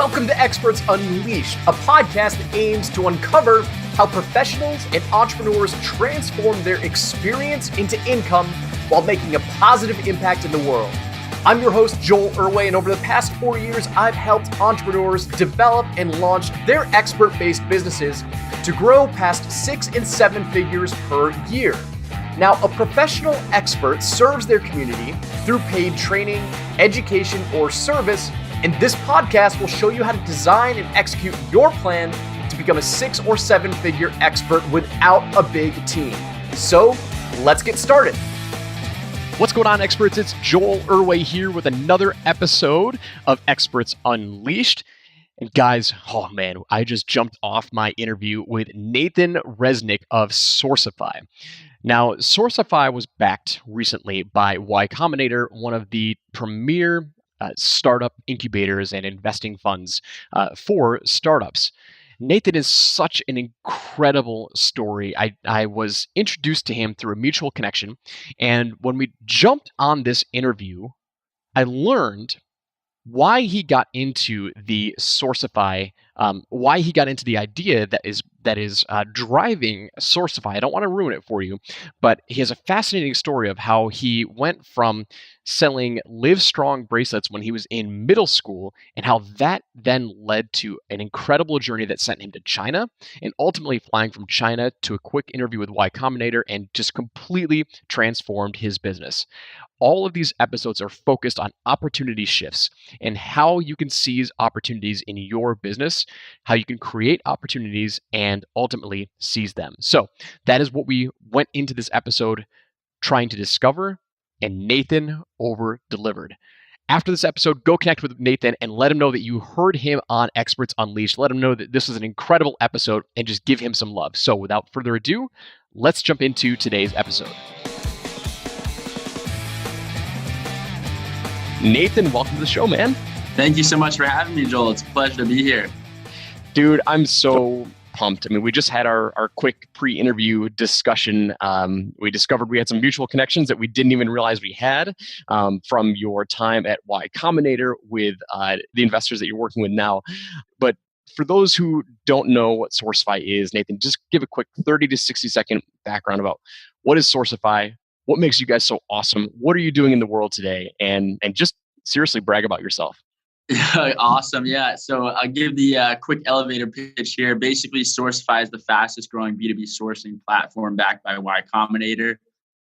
Welcome to Experts Unleashed, a podcast that aims to uncover how professionals and entrepreneurs transform their experience into income while making a positive impact in the world. I'm your host, Joel Irway, and over the past 4 years, I've helped entrepreneurs develop and launch their expert-based businesses to grow past 6 and 7 figures per year. Now, a professional expert serves their community through paid training, education, or service, and this podcast will show you how to design and execute your plan to become a 6 or 7 figure expert without a big team. So, let's get started. What's going on, experts? It's Joel Irway here with another episode of Experts Unleashed. And guys, oh man, I just jumped off my interview with Nathan Resnick of Sourcify. Now, Sourcify was backed recently by Y Combinator, one of the premier startup incubators and investing funds for startups. Nathan is such an incredible story. I was introduced to him through a mutual connection, and when we jumped on this interview, I learned why he got into the Sourcify, why he got into the idea that is driving Sourcify. I don't want to ruin it for you, but he has a fascinating story of how he went from selling Livestrong bracelets when he was in middle school, and how that then led to an incredible journey that sent him to China, and ultimately flying from China to a quick interview with Y Combinator, and just completely transformed his business. All of these episodes are focused on opportunity shifts and how you can seize opportunities in your business, how you can create opportunities and ultimately seize them. So that is what we went into this episode trying to discover, and Nathan over-delivered. After this episode, go connect with Nathan and let him know that you heard him on Experts Unleashed. Let him know that this was an incredible episode and just give him some love. So without further ado, let's jump into today's episode. Nathan, welcome to the show, man. Thank you so much for having me, Joel. It's a pleasure to be here. Dude, I'm so pumped. I mean, we just had our quick pre-interview discussion. We discovered we had some mutual connections that we didn't even realize we had from your time at Y Combinator with the investors that you're working with now. But for those who don't know what Sourcify is, Nathan, just give a quick 30 to 60 second background about what is Sourcify, what makes you guys so awesome, what are you doing in the world today, and just seriously brag about yourself. Awesome. Yeah. So I'll give the quick elevator pitch here. Basically, Sourcify is the fastest growing B2B sourcing platform backed by Y Combinator.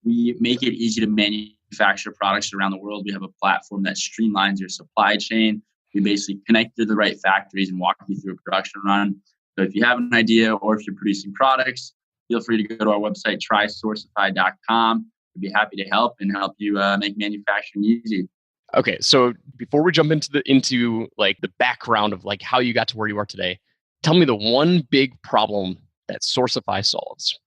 We make it easy to manufacture products around the world. We have a platform that streamlines your supply chain. We basically connect you to the right factories and walk you through a production run. So if you have an idea or if you're producing products, feel free to go to our website, trysourcify.com. We'd be happy to help you make manufacturing easy. Okay, so before we jump into the background of like how you got to where you are today, tell me the one big problem that Sourcify solves.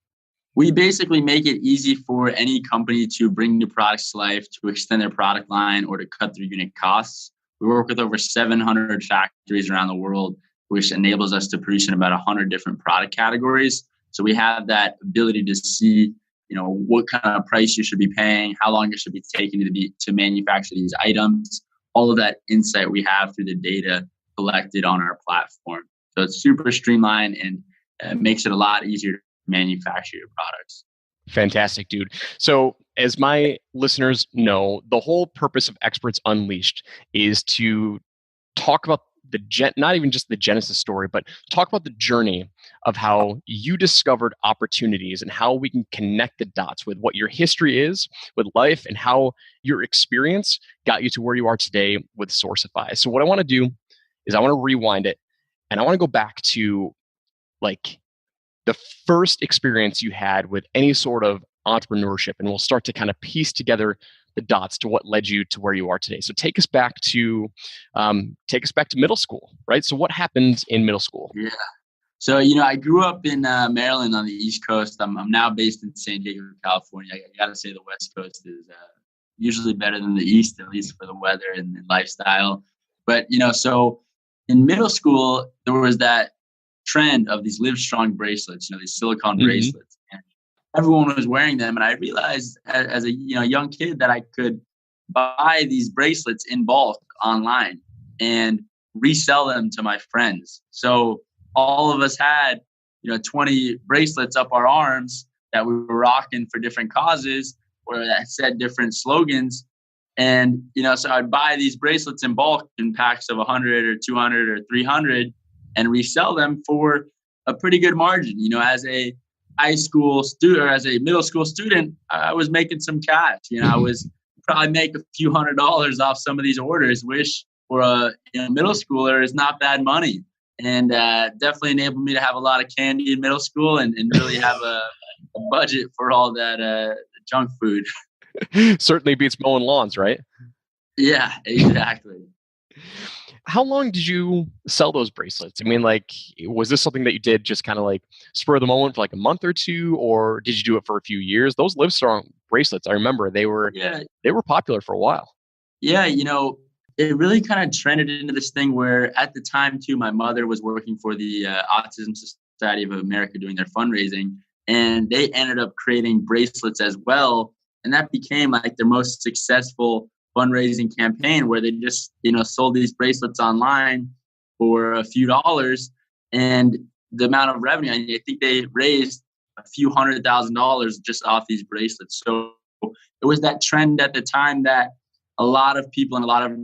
We basically make it easy for any company to bring new products to life, to extend their product line, or to cut their unit costs. We work with over 700 factories around the world, which enables us to produce in about 100 different product categories. So we have that ability to see what kind of price you should be paying, how long it should be taking to manufacture these items, all of that insight we have through the data collected on our platform. So it's super streamlined and makes it a lot easier to manufacture your products. Fantastic, dude. So as my listeners know, the whole purpose of Experts Unleashed is to talk about not even just the genesis story, but talk about the journey of how you discovered opportunities and how we can connect the dots with what your history is with life and how your experience got you to where you are today with Sourcify. So what I want to do is I want to rewind it, and I want to go back to like the first experience you had with any sort of entrepreneurship, and we'll start to kind of piece together the dots to what led you to where you are today. So take us back to middle school, right? So what happened in middle school? Yeah. So, I grew up in Maryland on the East Coast. I'm now based in San Diego, California. I got to say the West Coast is usually better than the East, at least for the weather and lifestyle. But, so in middle school, there was that trend of these Livestrong bracelets, these silicone bracelets. And everyone was wearing them. And I realized as a young kid that I could buy these bracelets in bulk online. And resell them to my friends. So all of us had, 20 bracelets up our arms that we were rocking for different causes or that said different slogans. And, so I'd buy these bracelets in bulk in packs of 100 or 200 or 300 and resell them for a pretty good margin. As a high school student or as a middle school student, I was making some cash. I was probably make a few $100s off some of these orders, which for a middle schooler is not bad money. And definitely enabled me to have a lot of candy in middle school and really have a budget for all that junk food. Certainly beats mowing lawns, right? Yeah, exactly. How long did you sell those bracelets? I mean, like, was this something that you did just kind of like spur of the moment for like a month or two, or did you do it for a few years? Those Livestrong bracelets, I remember they were popular for a while. Yeah, it really kind of trended into this thing where at the time too, my mother was working for the Autism Society of America doing their fundraising, and they ended up creating bracelets as well. And that became like their most successful fundraising campaign where they just, sold these bracelets online for a few dollars. And the amount of revenue, I think they raised a few $100,000 just off these bracelets. So it was that trend at the time that a lot of people and a lot of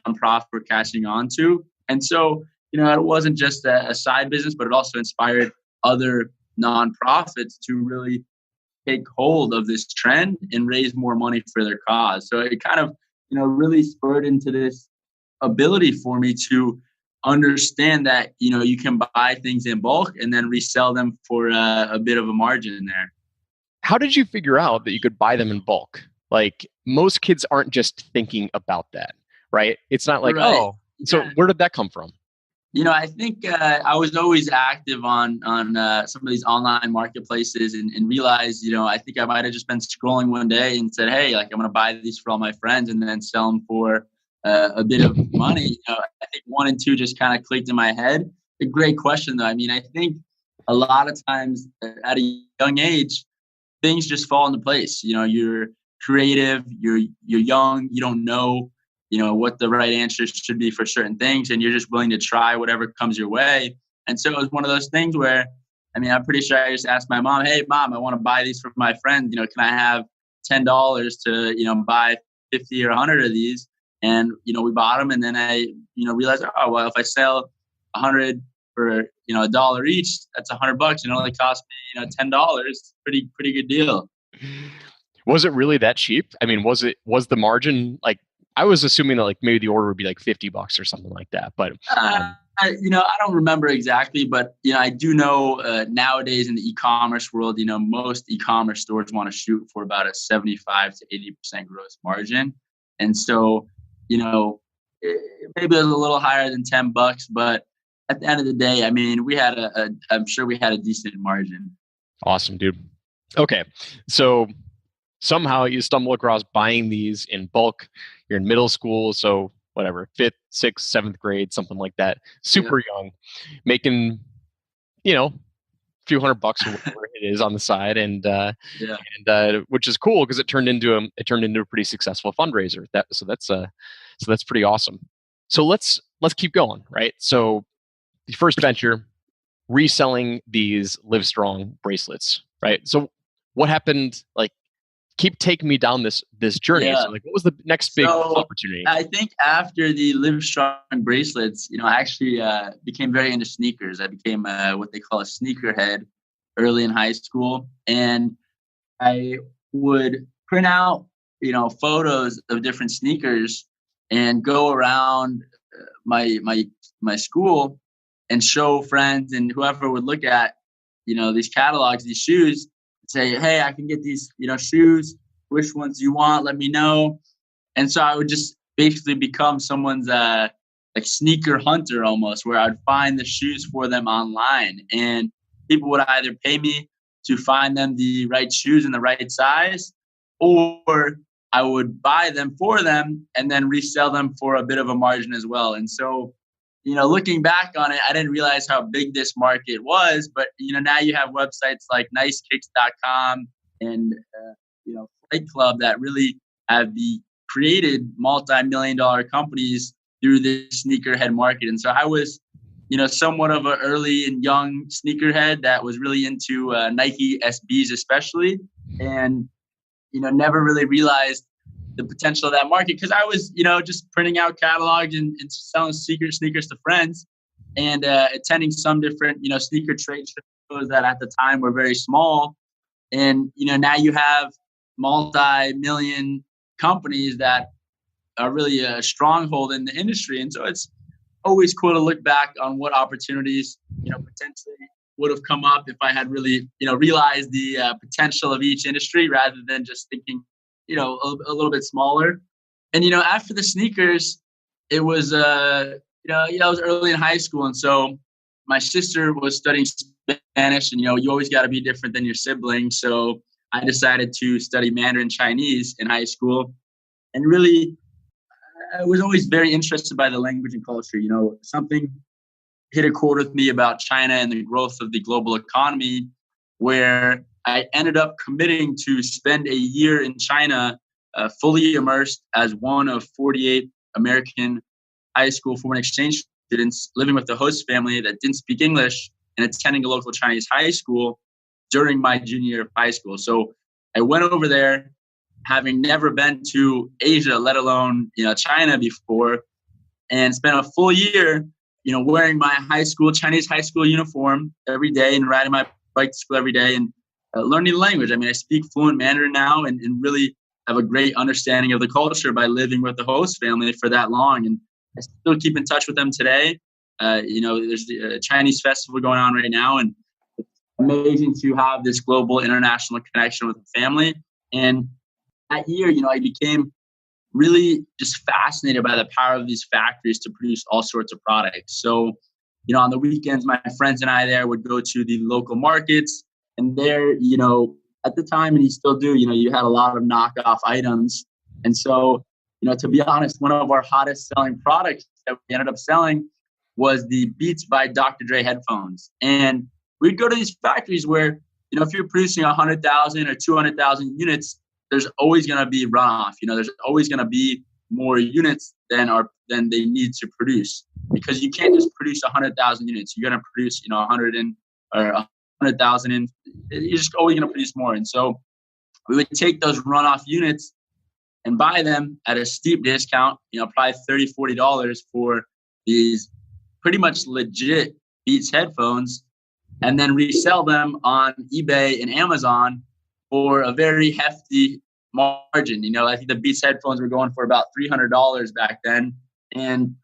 nonprofits were catching on to. And so, it wasn't just a side business, but it also inspired other nonprofits to really take hold of this trend and raise more money for their cause. So it kind of, really spurred into this ability for me to understand that, you can buy things in bulk and then resell them for a bit of a margin in there. How did you figure out that you could buy them in bulk? Like, most kids aren't just thinking about that, right? It's not like, Right. So where did that come from? I think I was always active on some of these online marketplaces and realized, I think I might have just been scrolling one day and said, hey, like I'm going to buy these for all my friends and then sell them for a bit of money. I think 1 and 2 just kind of clicked in my head. A great question, though. I mean, I think a lot of times at a young age, things just fall into place. You're creative, you're young, you don't know what the right answers should be for certain things. And you're just willing to try whatever comes your way. And so it was one of those things where, I'm pretty sure I just asked my mom, hey, Mom, I want to buy these for my friends. Can I have $10 to, buy 50 or 100 of these? And, we bought them. And then I, realized, oh, well, if I sell 100 for, $1 each, that's $100. It only cost me, $10. Pretty good deal. Was it really that cheap? I mean, was the margin like, I was assuming that like maybe the order would be like $50 or something like that, but I don't remember exactly, but I do know nowadays in the e-commerce world, most e-commerce stores want to shoot for about a 75 to 80% gross margin, and so maybe it was a little higher than $10, but at the end of the day, I'm sure we had a decent margin. Awesome, dude. Okay, so somehow you stumble across buying these in bulk. You're in middle school, so whatever, 5th, 6th, 7th grade, something like that. Super young, making, a few $100 or whatever it is on the side, and which is cool because it turned into a pretty successful fundraiser. So that's pretty awesome. So let's keep going, right? So the first venture, reselling these Livestrong bracelets, right? So what happened? Like, keep taking me down this journey. Yeah. So like, what was the next big opportunity? I think after the Livestrong bracelets, I actually became very into sneakers. I became what they call a sneakerhead early in high school, and I would print out photos of different sneakers and go around my school and show friends and whoever would look at these catalogs, these shoes. Say, hey, I can get these, shoes. Which ones do you want? Let me know. And so I would just basically become someone's like sneaker hunter almost, where I'd find the shoes for them online, and people would either pay me to find them the right shoes in the right size, or I would buy them for them and then resell them for a bit of a margin as well. And so, looking back on it, I didn't realize how big this market was, but, now you have websites like nicekicks.com and, Flight Club that really have created multi-million-dollar companies through the sneakerhead market. And so I was, somewhat of an early and young sneakerhead that was really into Nike SBs especially, and never really realized the potential of that market because I was, just printing out catalogs and selling secret sneakers to friends and attending some different, sneaker trade shows that at the time were very small. And, now you have multi-million companies that are really a stronghold in the industry. And so it's always cool to look back on what opportunities, potentially would have come up if I had really, realized the potential of each industry rather than just thinking, a little bit smaller. And, after the sneakers, it was, I was early in high school. And so my sister was studying Spanish and, you always got to be different than your siblings. So I decided to study Mandarin Chinese in high school. And really, I was always very interested by the language and culture. Something hit a chord with me about China and the growth of the global economy, where I ended up committing to spend a year in China, fully immersed as one of 48 American high school foreign exchange students living with the host family that didn't speak English and attending a local Chinese high school during my junior year of high school. So I went over there, having never been to Asia, let alone, China before, and spent a full year, wearing my Chinese high school uniform every day and riding my bike to school every day and learning the language. I mean, I speak fluent Mandarin now and really have a great understanding of the culture by living with the host family for that long. And I still keep in touch with them today. There's the Chinese festival going on right now, and it's amazing to have this global international connection with the family. And that year, I became really just fascinated by the power of these factories to produce all sorts of products. So, on the weekends, my friends and I there would go to the local markets, and there, at the time, and you still do, you had a lot of knockoff items. And so, to be honest, one of our hottest selling products that we ended up selling was the Beats by Dr. Dre headphones. And we'd go to these factories where, if you're producing 100,000 or 200,000 units, there's always going to be runoff. There's always going to be more units than they need to produce, because you can't just produce 100,000 units. You're going to produce, 100,000, and you're just always going to produce more. And so we would take those runoff units and buy them at a steep discount, probably $30, $40 for these pretty much legit Beats headphones, and then resell them on eBay and Amazon for a very hefty margin. I think the Beats headphones were going for about $300 back then. And,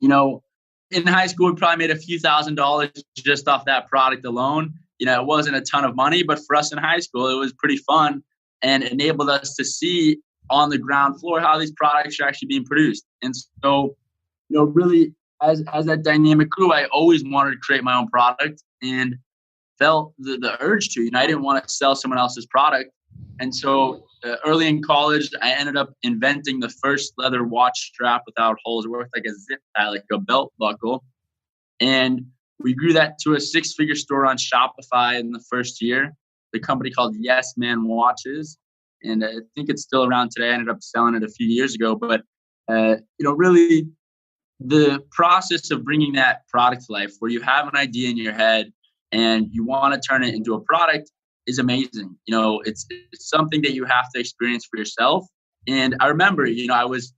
in high school, we probably made a few $1,000s just off that product alone. It wasn't a ton of money, but for us in high school, it was pretty fun and enabled us to see on the ground floor how these products are actually being produced. And so, really, as that dynamic grew, I always wanted to create my own product and felt the urge to. I didn't want to sell someone else's product. And so early in college, I ended up inventing the first leather watch strap without holes. It worked like a zip tie, like a belt buckle. And we grew that to a 6-figure store on Shopify in the first year, the company called Yes Man Watches. And I think it's still around today. I ended up selling it a few years ago. But, really the process of bringing that product to life, where you have an idea in your head and you want to turn it into a product, is amazing. It's something that you have to experience for yourself. And I remember, I was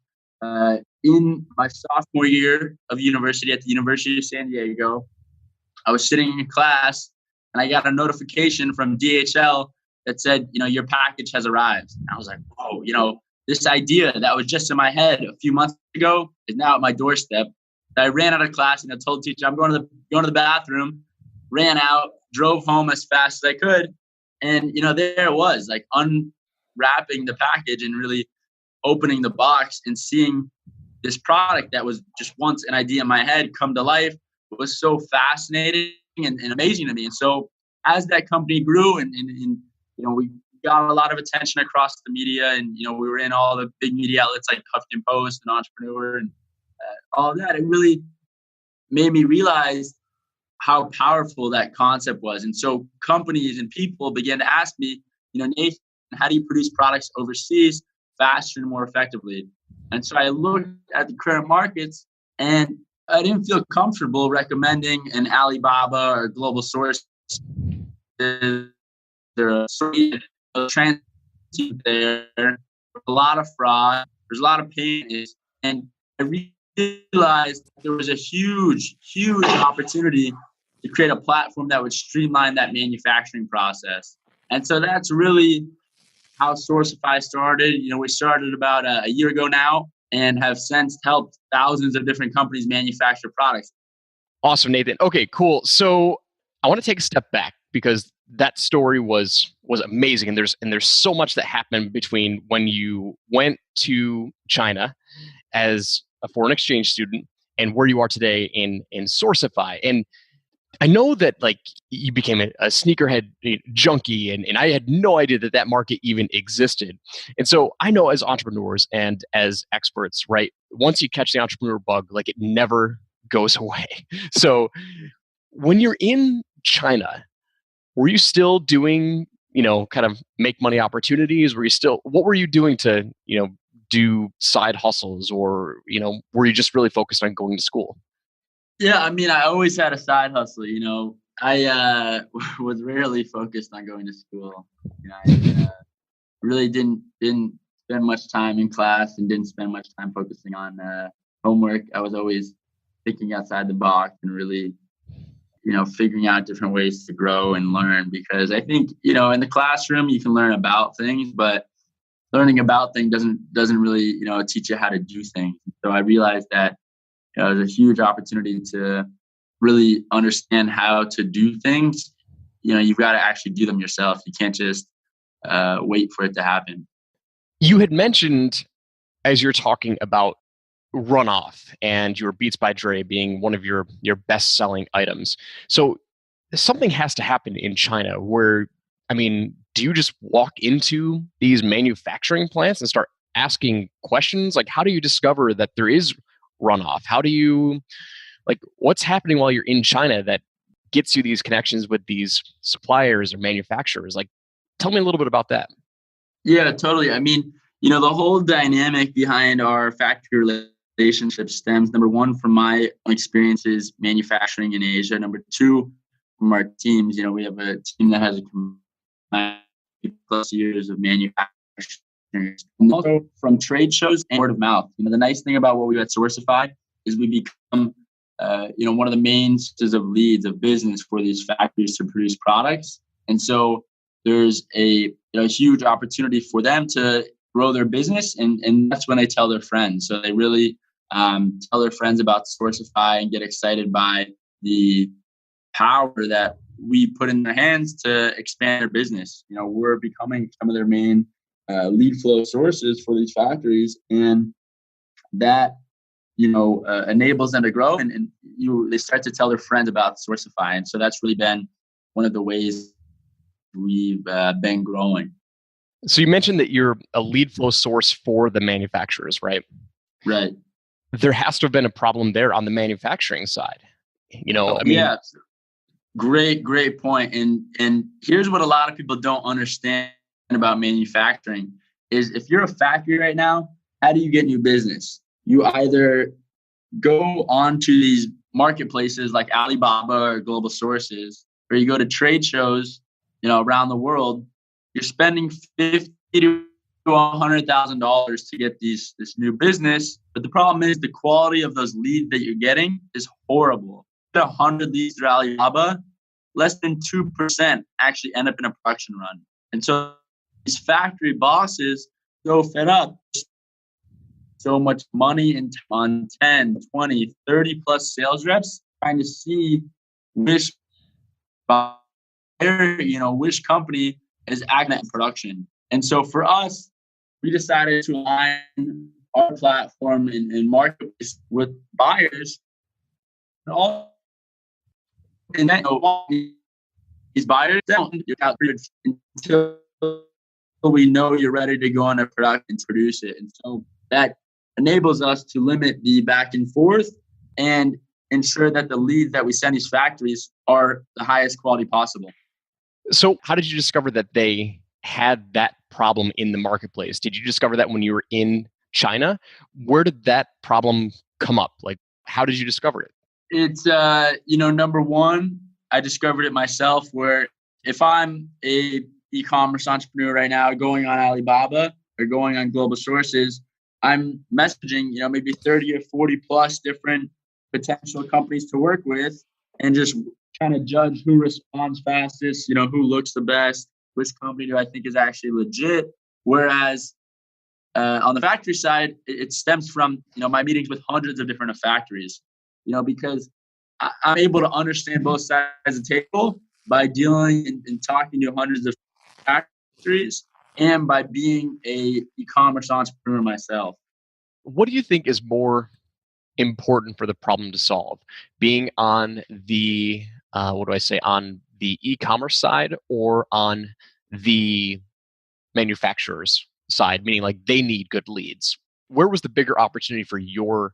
in my sophomore year of university at the University of San Diego. I was sitting in class and I got a notification from DHL that said, your package has arrived. And I was like, whoa, this idea that was just in my head a few months ago is now at my doorstep. I ran out of class and I told the teacher, I'm going to the bathroom, ran out, drove home as fast as I could. And, there it was, like unwrapping the package and really opening the box and seeing this product that was just once an idea in my head come to life. It was so fascinating and amazing to me. And so as that company grew and we got a lot of attention across the media, and, we were in all the big media outlets like Huffington Post and Entrepreneur and all of that, it really made me realize how powerful that concept was. And so companies and people began to ask me, Nathan, how do you produce products overseas faster and more effectively? And so I looked at the current markets And I didn't feel comfortable recommending an Alibaba or Global Source. There's a trans there, a lot of fraud, there's a lot of pain, and I realized there was a huge opportunity to create a platform that would streamline that manufacturing process. And so that's really how Sourcify started. We started about a year ago now and have since helped thousands of different companies manufacture products. Awesome, Nathan. Okay, cool. So I want to take a step back because that story was amazing, and there's so much that happened between when you went to China as a foreign exchange student and where you are today in Sourcify. And I know that like you became a sneakerhead junkie, and I had no idea that market even existed. And so I know as entrepreneurs and as experts, right? Once you catch the entrepreneur bug, like it never goes away. So when you're in China, were you still doing, kind of make money opportunities? What were you doing to, do side hustles, or, were you just really focused on going to school? Yeah, I always had a side hustle. I was rarely focused on going to school. I really didn't spend much time in class and didn't spend much time focusing on homework. I was always thinking outside the box and really, figuring out different ways to grow and learn. Because I think, in the classroom you can learn about things, but learning about things doesn't really, teach you how to do things. So I realized that there's a huge opportunity to really understand how to do things. You've got to actually do them yourself. You can't just wait for it to happen. You had mentioned, as you're talking about runoff and your Beats by Dre being one of your best-selling items. So something has to happen in China where, do you just walk into these manufacturing plants and start asking questions? Like, how do you discover that there is runoff? How do you, what's happening while you're in China that gets you these connections with these suppliers or manufacturers? Like, tell me a little bit about that. Yeah, totally. The whole dynamic behind our factory relationship stems, number one, from my experiences manufacturing in Asia. Number two, from our teams. We have a team that has a plus years of manufacturing. And also from trade shows and word of mouth. The nice thing about what we do at Sourcify is we become, one of the main sources of leads of business for these factories to produce products. And so there's a huge opportunity for them to grow their business. And that's when they tell their friends. So they really tell their friends about Sourcify and get excited by the power that we put in their hands to expand their business. We're becoming some of their main lead flow sources for these factories, and that enables them to grow, and they start to tell their friends about Sourcify. And so that's really been one of the ways we've been growing. So you mentioned that you're a lead flow source for the manufacturers, right? Right. There has to have been a problem there on the manufacturing side. Yeah, great point. And here's what a lot of people don't understand about manufacturing is if you're a factory right now, how do you get new business? You either go onto these marketplaces like Alibaba or Global Sources, or you go to trade shows, around the world. You're spending $50,000 to $100,000 to get this new business, but the problem is the quality of those leads that you're getting is horrible. 100 leads through Alibaba, less than 2% actually end up in a production run. And so these factory bosses so fed up, so much money on 10, 20, 30 plus sales reps trying to see which buyer, which company is acting in production. And so for us, we decided to align our platform and marketplace with buyers. And then these buyers don't get out until we know you're ready to go on a product and produce it. And so that enables us to limit the back and forth and ensure that the leads that we send these factories are the highest quality possible. So how did you discover that they had that problem in the marketplace? Did you discover that when you were in China? Where did that problem come up? Like, how did you discover it? It's, number one, I discovered it myself, where if I'm a e-commerce entrepreneur right now going on Alibaba or going on global sources, I'm messaging, maybe 30 or 40 plus different potential companies to work with, and just trying to judge who responds fastest, who looks the best, which company do I think is actually legit. Whereas on the factory side, it stems from, my meetings with hundreds of different factories, because I'm able to understand both sides of the table by dealing and talking to hundreds of factories, and by being a e-commerce entrepreneur myself. What do you think is more important for the problem to solve? Being on the, on the e-commerce side or on the manufacturer's side, meaning like they need good leads? Where was the bigger opportunity for your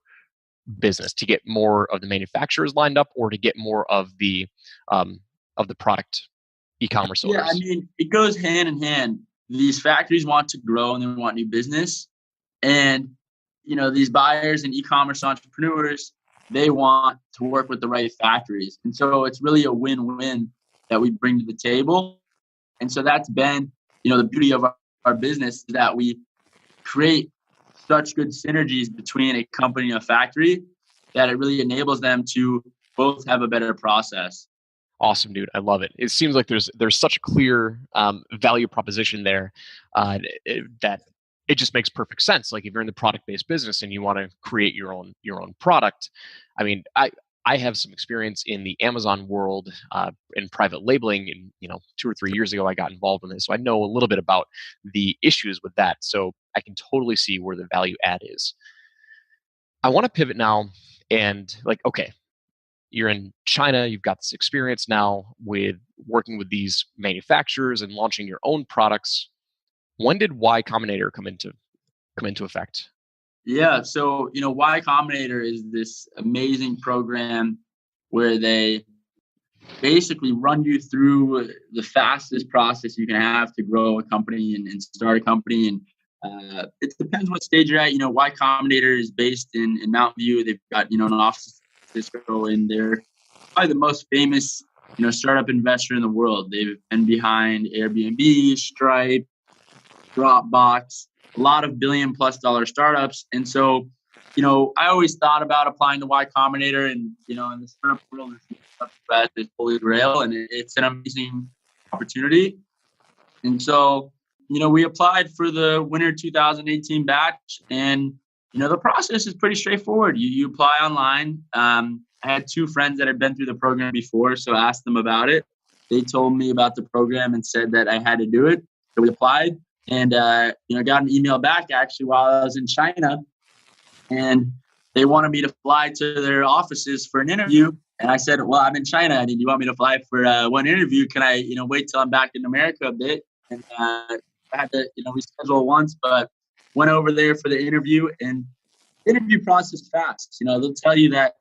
business, to get more of the manufacturers lined up or to get more of the product e-commerce orders? Yeah, I mean, it goes hand in hand. These factories want to grow and they want new business. And, these buyers and e-commerce entrepreneurs, they want to work with the right factories. And so it's really a win-win that we bring to the table. And so that's been, the beauty of our business, is that we create such good synergies between a company and a factory that it really enables them to both have a better process. Awesome, dude. I love it. It seems like there's such a clear value proposition there that it just makes perfect sense. Like if you're in the product-based business and you want to create your own product, I mean, I have some experience in the Amazon world in private labeling, and 2 or 3 years ago I got involved in this, so I know a little bit about the issues with that. So I can totally see where the value add is. I want to pivot now, and okay, you're in China, you've got this experience now with working with these manufacturers and launching your own products. When did Y Combinator come into effect? Yeah, so Y Combinator is this amazing program where they basically run you through the fastest process you can have to grow a company and start a company. And it depends what stage you're at. Y Combinator is based in Mountain View. They've got an office in San Francisco, and they're probably the most famous startup investor in the world. They've been behind Airbnb, Stripe, Dropbox, a lot of $1 billion+ startups. And so, I always thought about applying to Y Combinator, and, in the startup world, it's holy grail, and it's an amazing opportunity. And so, we applied for the winter 2018 batch, and, the process is pretty straightforward. You apply online. I had 2 friends that had been through the program before, so I asked them about it. They told me about the program and said that I had to do it. So we applied. And, got an email back actually while I was in China, and they wanted me to fly to their offices for an interview. And I said, well, I'm in China. And you want me to fly for one interview? Can I, wait till I'm back in America a bit? And I had to, reschedule once, but went over there for the interview, and the interview process fast. They'll tell you that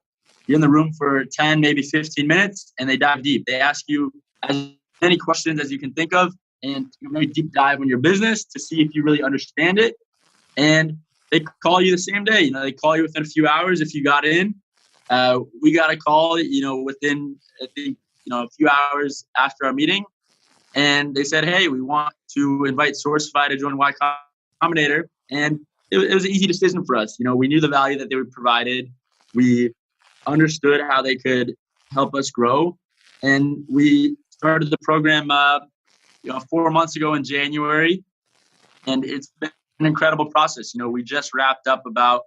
you're in the room for 10, maybe 15 minutes, and they dive deep. They ask you as many questions as you can think of, and a very deep dive on your business to see if you really understand it. And they call you the same day. They call you within a few hours if you got in. We got a call, within, I think, a few hours after our meeting. And they said, hey, we want to invite Sourcify to join Y Combinator. And it was an easy decision for us. We knew the value that they were provided. We understood how they could help us grow. And we started the program 4 months ago in January, and it's been an incredible process. We just wrapped up about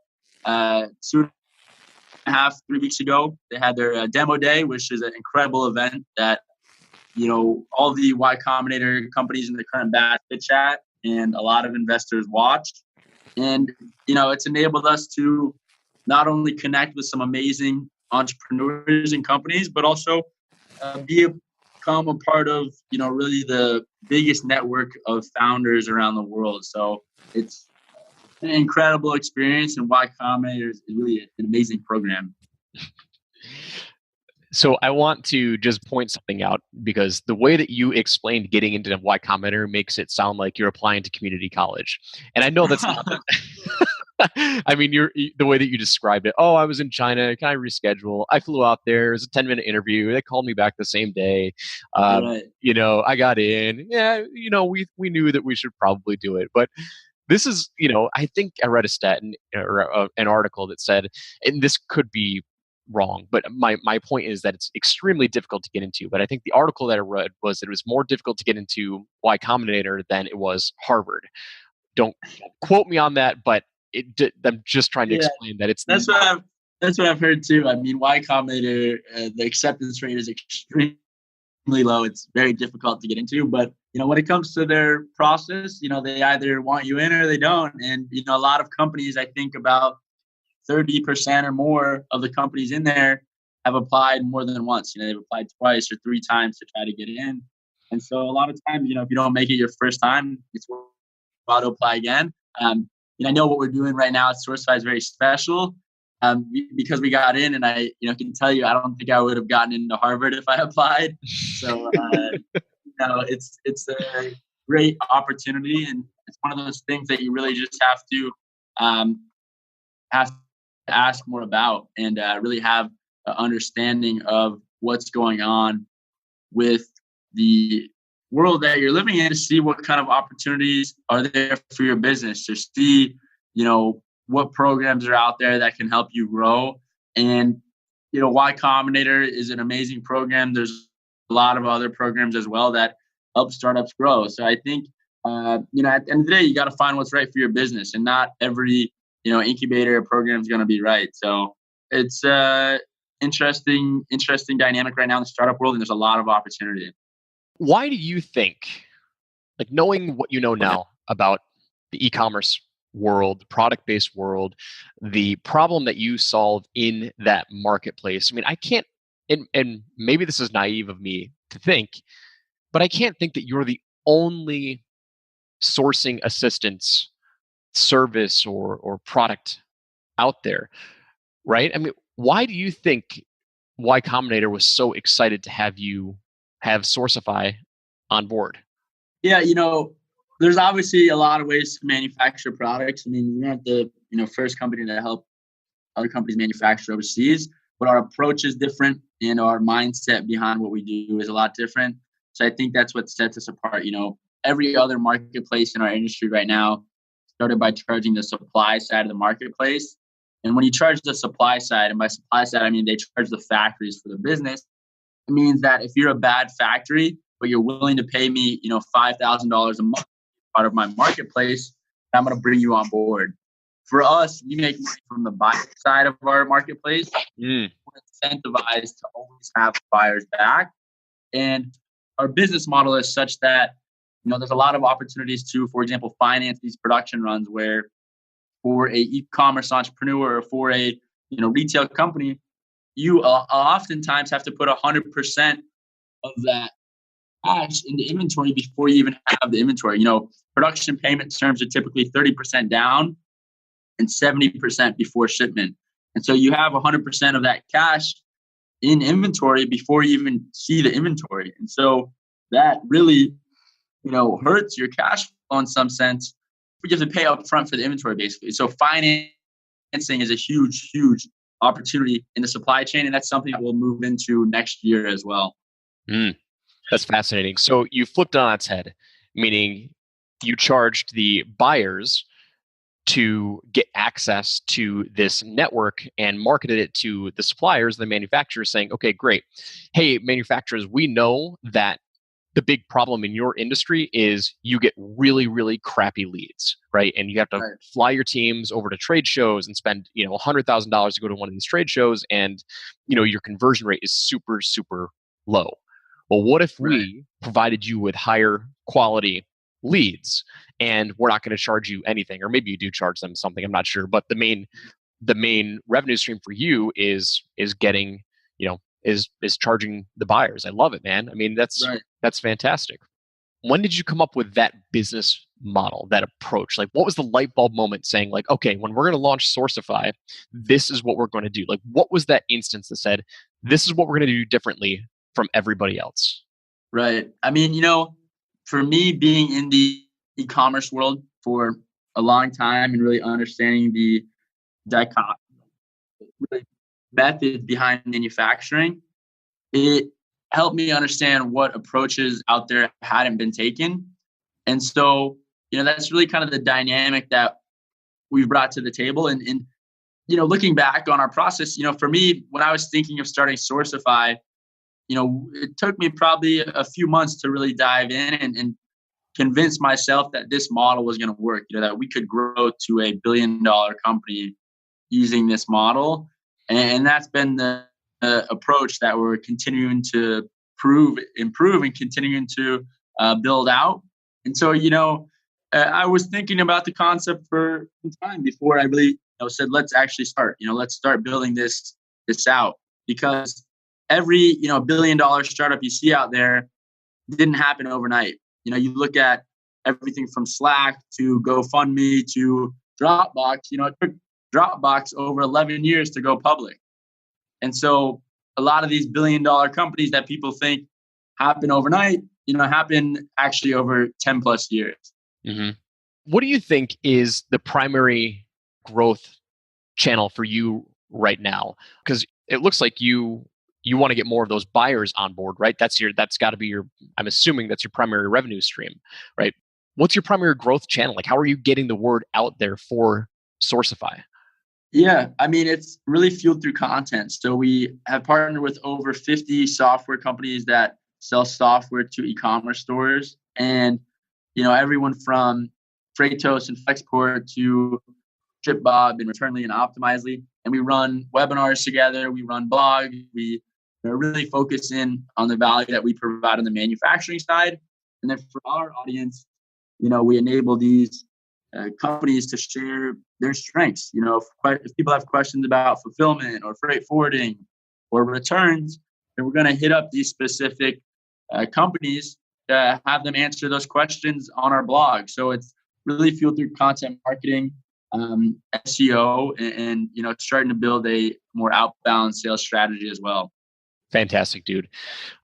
2.5, 3 weeks ago. They had their demo day, which is an incredible event that, all the Y Combinator companies in the current batch pitch at, and a lot of investors watched. And, it's enabled us to not only connect with some amazing entrepreneurs and companies, but also become a part of, really the biggest network of founders around the world. So it's an incredible experience, and Y Combinator is really an amazing program. So I want to just point something out, because the way that you explained getting into Y Combinator makes it sound like you're applying to community college. And I know that's not I mean, the way that you described it. Oh, I was in China. Can I reschedule? I flew out there. It was a 10-minute interview. They called me back the same day. Right. I got in. Yeah, we knew that we should probably do it. But this is, I think I read a stat or an article that said, and this could be wrong, but my point is that it's extremely difficult to get into. But I think the article that I read was that it was more difficult to get into Y Combinator than it was Harvard. Don't quote me on that, but I'm just trying to Yeah, explain that it's that's what I've heard too. I mean, Y Combinator, the acceptance rate is extremely low. It's very difficult to get into. But when it comes to their process, they either want you in or they don't. And a lot of companies, I think about 30% or more of the companies in there have applied more than once. They've applied twice or three times to try to get in. And so a lot of times, if you don't make it your first time, it's worthwhile to apply again. I know what we're doing right now at Sourcify is very special because we got in, and I can tell you, I don't think I would have gotten into Harvard if I applied. So it's a great opportunity, and it's one of those things that you really just have to ask more about and really have an understanding of what's going on with the world that you're living in to see what kind of opportunities are there for your business, to see, what programs are out there that can help you grow. And, Y Combinator is an amazing program. There's a lot of other programs as well that help startups grow. So I think, at the end of the day, you got to find what's right for your business, and not every, incubator program is going to be right. So it's interesting dynamic right now in the startup world, and there's a lot of opportunity. Why do you think, like, knowing what you know now about the e-commerce world, the product-based world, the problem that you solve in that marketplace? I mean, I can't, and maybe this is naive of me to think, but I can't think that you're the only sourcing assistance service or product out there, right? I mean, why do you think Y Combinator was so excited to have you have Sourcify on board? Yeah, there's obviously a lot of ways to manufacture products. I mean, we're not the first company to help other companies manufacture overseas, but our approach is different, and our mindset behind what we do is a lot different. So I think that's what sets us apart. Every other marketplace in our industry right now started by charging the supply side of the marketplace. And when you charge the supply side, and by supply side, I mean they charge the factories for the business. It means that if you're a bad factory, but you're willing to pay me, $5,000 a month out of my marketplace, I'm going to bring you on board. For us, we make money from the buyer side of our marketplace. We're incentivized to always have buyers back. And our business model is such that, there's a lot of opportunities to, for example, finance these production runs where for a e-commerce entrepreneur or for a, retail company, you oftentimes have to put 100% of that cash into inventory before you even have the inventory. Production payment terms are typically 30% down and 70% before shipment. And so you have 100% of that cash in inventory before you even see the inventory. And so that really, hurts your cash flow in some sense. We have to pay up front for the inventory, basically. So financing is a huge, huge opportunity in the supply chain. And that's something that we'll move into next year as well. That's fascinating. So you flipped it on its head, meaning you charged the buyers to get access to this network and marketed it to the suppliers, the manufacturers, saying, okay, great. Hey, manufacturers, we know that the big problem in your industry is you get really, really crappy leads, right? And you have to fly your teams over to trade shows and spend, $100,000 to go to one of these trade shows, and your conversion rate is super, super low. Well, what if we provided you with higher quality leads, and we're not going to charge you anything, or maybe you do charge them something, I'm not sure, but the main revenue stream for you is getting, is charging the buyers. I love it, man. I mean, that's fantastic. When did you come up with that business model, that approach? Like, what was the light bulb moment saying, like, okay, when we're going to launch Sourcify, this is what we're going to do? Like, what was that instance that said, this is what we're going to do differently from everybody else? Right. I mean, for me, being in the e-commerce world for a long time and really understanding the really method behind manufacturing, it helped me understand what approaches out there hadn't been taken. And so, that's really kind of the dynamic that we've brought to the table. And looking back on our process, for me, when I was thinking of starting Sourcify, it took me probably a few months to really dive in and convince myself that this model was going to work, that we could grow to a $1 billion company using this model. And that's been the approach that we're continuing to improve, and continuing to build out. And so, I was thinking about the concept for some time before I really said, let's actually start. Let's start building this out, because every $1 billion startup you see out there didn't happen overnight. You look at everything from Slack to GoFundMe to Dropbox. It took Dropbox over 11 years to go public. And so a lot of these $1 billion companies that people think happen overnight, happen actually over 10 plus years. Mm-hmm. What do you think is the primary growth channel for you right now? Because it looks like you want to get more of those buyers on board, right? That's got to be I'm assuming that's your primary revenue stream, right? What's your primary growth channel? Like, how are you getting the word out there for Sourcify? Yeah, it's really fueled through content. So we have partnered with over 50 software companies that sell software to e-commerce stores. And, everyone from Freightos and Flexport to ShipBob and Returnly and Optimizely. And we run webinars together. We run blogs. We really focus in on the value that we provide on the manufacturing side. And then for our audience, we enable these companies to share their strengths. If people have questions about fulfillment or freight forwarding or returns, then we're going to hit up these specific companies to have them answer those questions on our blog. So it's really fueled through content marketing, SEO, and starting to build a more outbound sales strategy as well. Fantastic, dude.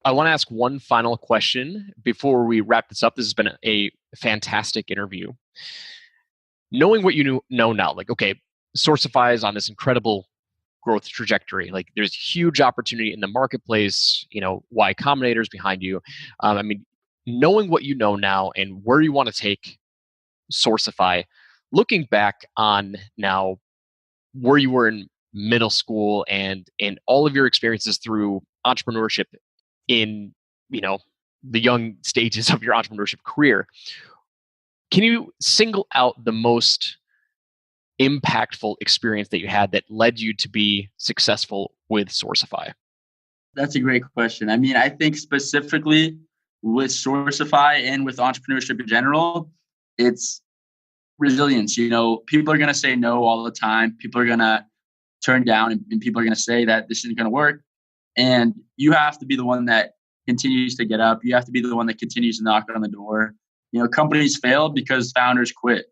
I want to ask one final question before we wrap this up. This has been a fantastic interview. Knowing what you know now, like, okay, Sourcify is on this incredible growth trajectory. Like, there's huge opportunity in the marketplace. Y Combinator is behind you. Knowing what you know now and where you want to take Sourcify, looking back on now where you were in middle school and all of your experiences through entrepreneurship in the young stages of your entrepreneurship career, can you single out the most impactful experience that you had that led you to be successful with Sourcify? That's a great question. I think specifically with Sourcify and with entrepreneurship in general, it's resilience. People are going to say no all the time. People are going to turn down, and people are going to say that this isn't going to work. And you have to be the one that continues to get up. You have to be the one that continues to knock on the door. Companies fail because founders quit.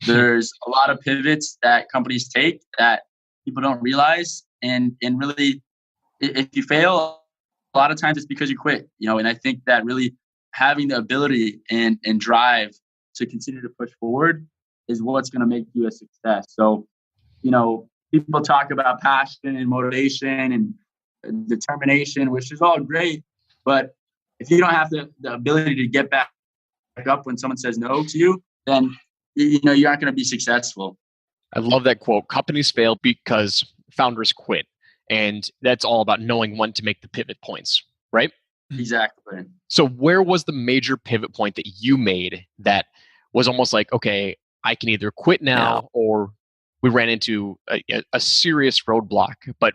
There's a lot of pivots that companies take that people don't realize. And really, if you fail, a lot of times it's because you quit, and I think that really having the ability and drive to continue to push forward is what's going to make you a success. So, people talk about passion and motivation and determination, which is all great. But if you don't have the ability to get back up when someone says no to you, then, you aren't going to be successful. I love that quote. Companies fail because founders quit. And that's all about knowing when to make the pivot points, right? Exactly. So where was the major pivot point that you made that was almost like, okay, I can either quit now or we ran into a serious roadblock? But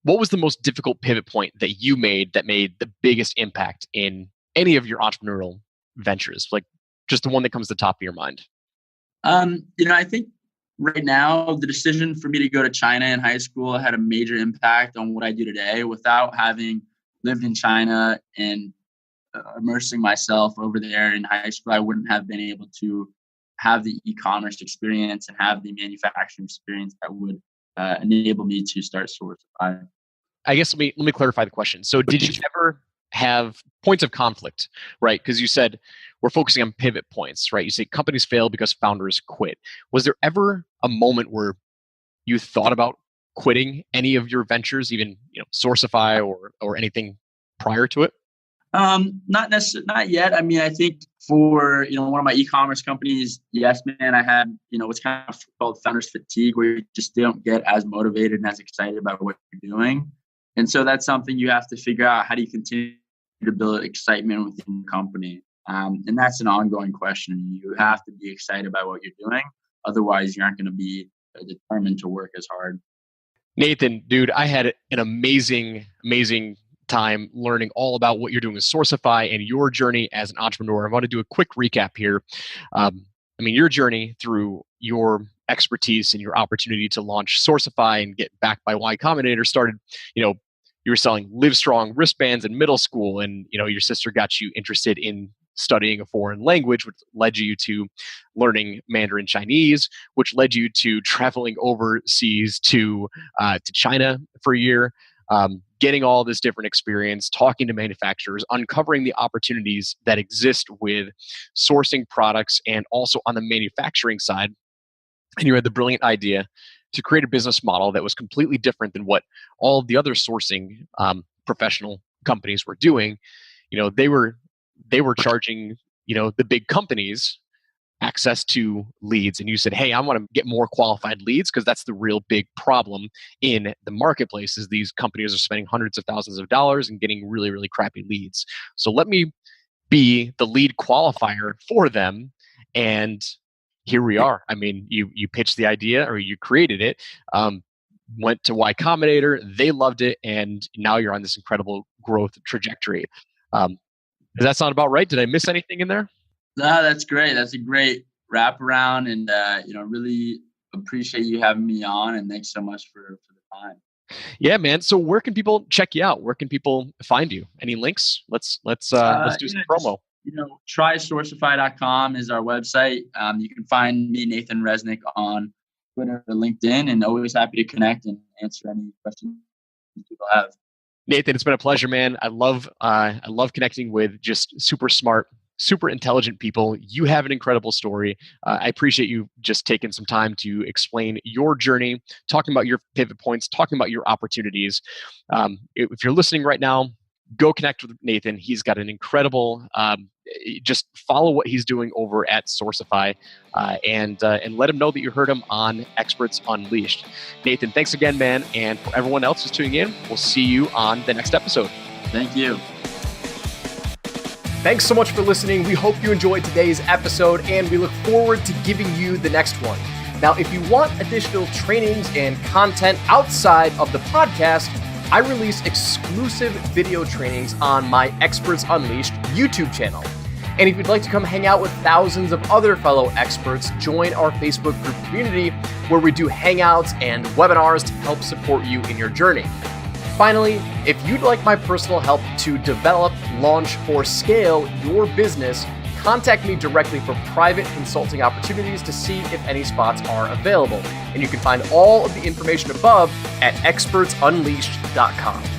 what was the most difficult pivot point that you made that made the biggest impact in any of your entrepreneurial ventures? Like, just the one that comes to the top of your mind. I think right now, the decision for me to go to China in high school had a major impact on what I do today. Without having lived in China and immersing myself over there in high school, I wouldn't have been able to have the e-commerce experience and have the manufacturing experience that would enable me to start Sourcify. I guess let me clarify the question. So did you ever have points of conflict, right? Because you said we're focusing on pivot points, right? You say companies fail because founders quit. Was there ever a moment where you thought about quitting any of your ventures, even Sourcify or anything prior to it? Not necessarily, not yet. I mean, I think for one of my e-commerce companies, yes, man, I had what's kind of called founders fatigue, where you just don't get as motivated and as excited about what you're doing, and so that's something you have to figure out. How do you continue to build excitement within the company? And that's an ongoing question. You have to be excited about what you're doing, otherwise, you aren't going to be determined to work as hard. Nathan, dude, I had an amazing time learning all about what you're doing with Sourcify and your journey as an entrepreneur. I want to do a quick recap here. Your journey through your expertise and your opportunity to launch Sourcify and get backed by Y Combinator started, you were selling Livestrong wristbands in middle school, and your sister got you interested in studying a foreign language, which led you to learning Mandarin Chinese, which led you to traveling overseas to China for a year, getting all this different experience, talking to manufacturers, uncovering the opportunities that exist with sourcing products and also on the manufacturing side. And you had the brilliant idea to create a business model that was completely different than what all of the other sourcing professional companies were doing. They were charging, the big companies access to leads. And you said, hey, I want to get more qualified leads, because that's the real big problem in the marketplace is these companies are spending hundreds of thousands of dollars and getting really, really crappy leads. So let me be the lead qualifier for them. And here we are. I mean, you pitched the idea, or you created it, went to Y Combinator, they loved it, and now you're on this incredible growth trajectory. Does that sound about right? Did I miss anything in there? No, that's great. That's a great wraparound, and really appreciate you having me on. And thanks so much for the time. Yeah, man. So where can people check you out? Where can people find you? Any links? Let's do some promo. TrySourcify.com is our website. You can find me, Nathan Resnick, on Twitter or LinkedIn, and always happy to connect and answer any questions people have. Nathan, it's been a pleasure, man. I love connecting with just super smart, super intelligent people. You have an incredible story. I appreciate you just taking some time to explain your journey, talking about your pivot points, talking about your opportunities. If you're listening right now, go connect with Nathan. He's got an incredible, just follow what he's doing over at Sourcify, and let him know that you heard him on Experts Unleashed. Nathan, thanks again, man. And for everyone else who's tuning in, we'll see you on the next episode. Thank you. Thanks so much for listening. We hope you enjoyed today's episode, and we look forward to giving you the next one. Now, if you want additional trainings and content outside of the podcast, I release exclusive video trainings on my Experts Unleashed YouTube channel. And if you'd like to come hang out with thousands of other fellow experts, join our Facebook group community where we do hangouts and webinars to help support you in your journey. Finally, if you'd like my personal help to develop, launch, or scale your business, contact me directly for private consulting opportunities to see if any spots are available. And you can find all of the information above at expertsunleashed.com.